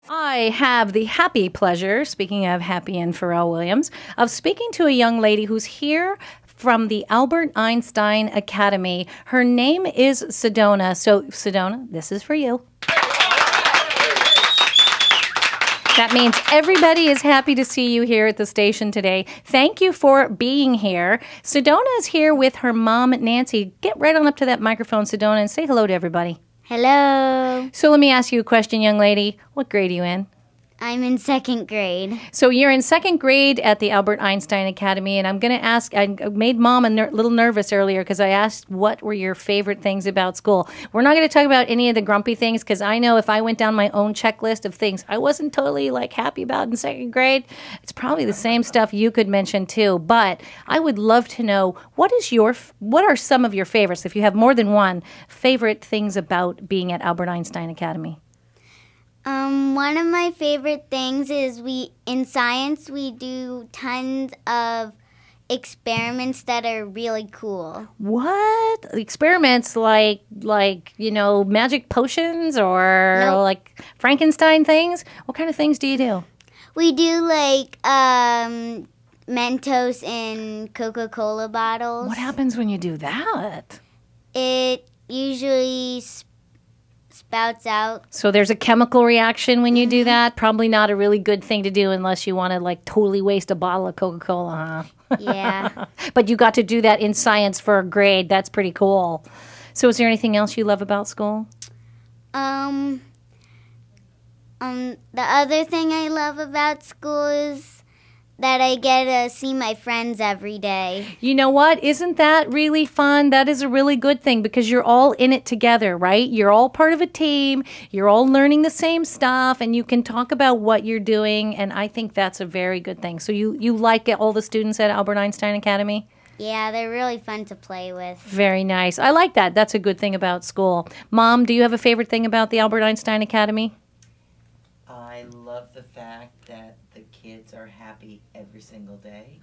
I have the happy pleasure, speaking of Happy and Pharrell Williams, of speaking to a young lady who's here from the Albert Einstein Academy. Her name is Sedona. So, Sedona, this is for you. That means everybody is happy to see you here at the station today. Thank you for being here. Sedona is here with her mom, Nancy. Get right on up to that microphone, Sedona, and say hello to everybody. Hello. So let me ask you a question, young lady. What grade are you in? I'm in 2nd grade. So you're in 2nd grade at the Albert Einstein Academy, and I'm going to ask, I made Mom a little nervous earlier because I asked what were your favorite things about school. We're not going to talk about any of the grumpy things because I know if I went down my own checklist of things I wasn't totally happy about in 2nd grade, it's probably the same stuff you could mention too. But I would love to know what are some of your favorites, if you have more than one, favorite things about being at Albert Einstein Academy? One of my favorite things is in science we do tons of experiments that are really cool. What? Experiments like magic potions or Nope. Frankenstein things? What kind of things do you do? We do Mentos in Coca-Cola bottles. What happens when you do that? It usually spouts out. So there's a chemical reaction when you do that? Probably not a really good thing to do unless you want to totally waste a bottle of Coca-Cola, huh? Yeah. But you got to do that in science for a grade. That's pretty cool. So is there anything else you love about school? The other thing I love about school is that I get to see my friends every day. You know what? Isn't that really fun? That is a really good thing because you're all in it together, right? You're all part of a team. You're all learning the same stuff, and you can talk about what you're doing, and I think that's a very good thing. So you like all the students at Albert Einstein Academy? Yeah, they're really fun to play with. Very nice. I like that. That's a good thing about school. Mom, do you have a favorite thing about the Albert Einstein Academy? I love the fact that the kids are happy every single day.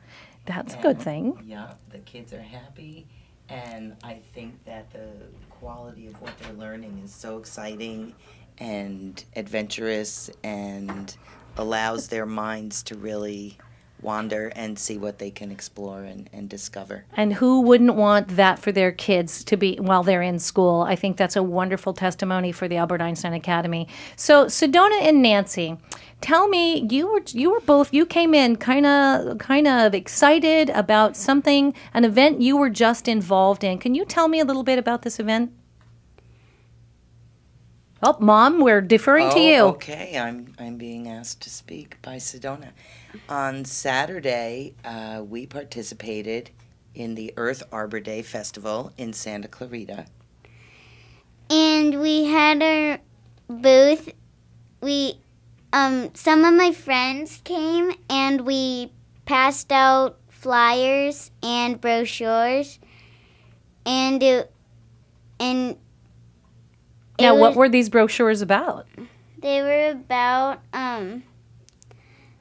That's a good thing. Yeah, the kids are happy, and I think that the quality of what they're learning is so exciting and adventurous and allows their minds to really wander and see what they can explore and discover. And who wouldn't want that for their kids to be while they're in school? I think that's a wonderful testimony for the Albert Einstein Academy. So Sedona and Nancy, tell me, you came in kind of excited about something, an event you were just involved in. Can you tell me a little bit about this event? Oh, Mom, we're deferring to you. Okay, I'm being asked to speak by Sedona. On Saturday, we participated in the Earth Arbor Day Festival in Santa Clarita. And we had our booth. Some of my friends came and we passed out flyers and brochures. Now, what were these brochures about? They were about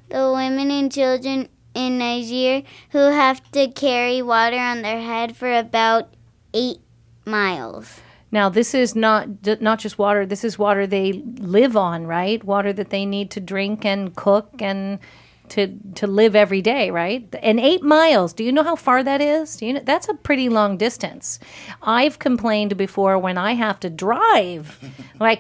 the women and children in Nigeria who have to carry water on their head for about 8 miles. Now, this is not just water. This is water they live on, right? Water that they need to drink and cook and to live every day, right? And 8 miles, do you know how far that is? That's a pretty long distance. I've complained before when I have to drive,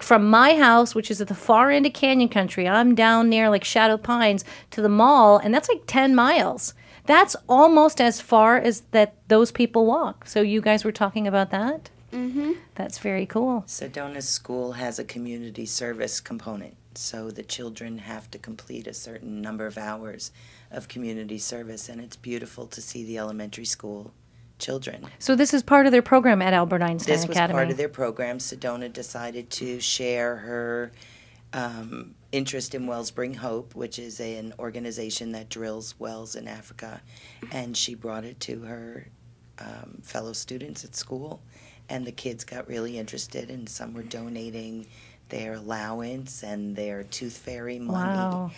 from my house, which is at the far end of Canyon Country, I'm down near Shadow Pines to the mall, and that's 10 miles. That's almost as far as those people walk. So you guys were talking about that? Mm-hmm. That's very cool. Sedona's school has a community service component, so the children have to complete a certain number of hours of community service, and it's beautiful to see the elementary school children. So this is part of their program at Albert Einstein Academy? This was part of their program. Sedona decided to share her interest in Wells Bring Hope, which is an organization that drills wells in Africa, and she brought it to her fellow students at school. And the kids got really interested, and some were donating their allowance and their tooth fairy money. Wow.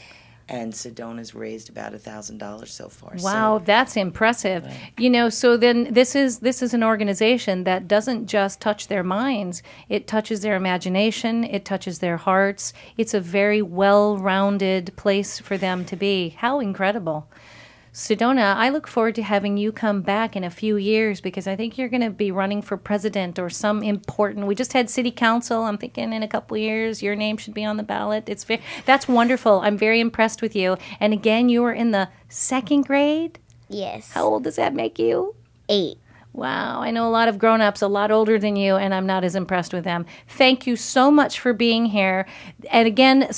and Sedona's raised about $1,000 so far. Wow, that's impressive. Right. So then this is an organization that doesn't just touch their minds. It touches their imagination. It touches their hearts. It's a very well-rounded place for them to be. How incredible. Sedona, I look forward to having you come back in a few years because I think you're going to be running for president or some important. We just had city council. I'm thinking in a couple of years your name should be on the ballot. That's wonderful. I'm very impressed with you. And again, you were in the 2nd grade? Yes. How old does that make you? 8. Wow, I know a lot of grown-ups a lot older than you, and I'm not as impressed with them. Thank you so much for being here. And again,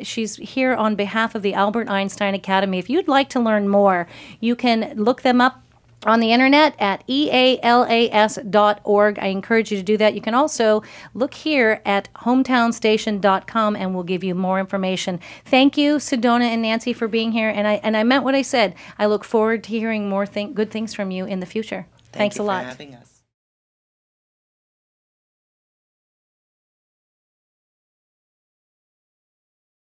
she's here on behalf of the Albert Einstein Academy. If you'd like to learn more, you can look them up on the internet at ealas.org. I encourage you to do that. You can also look here at hometownstation.com and we'll give you more information. Thank you, Sedona and Nancy, for being here. And I meant what I said. I look forward to hearing more good things from you in the future. Thanks a lot. Thank you for having us.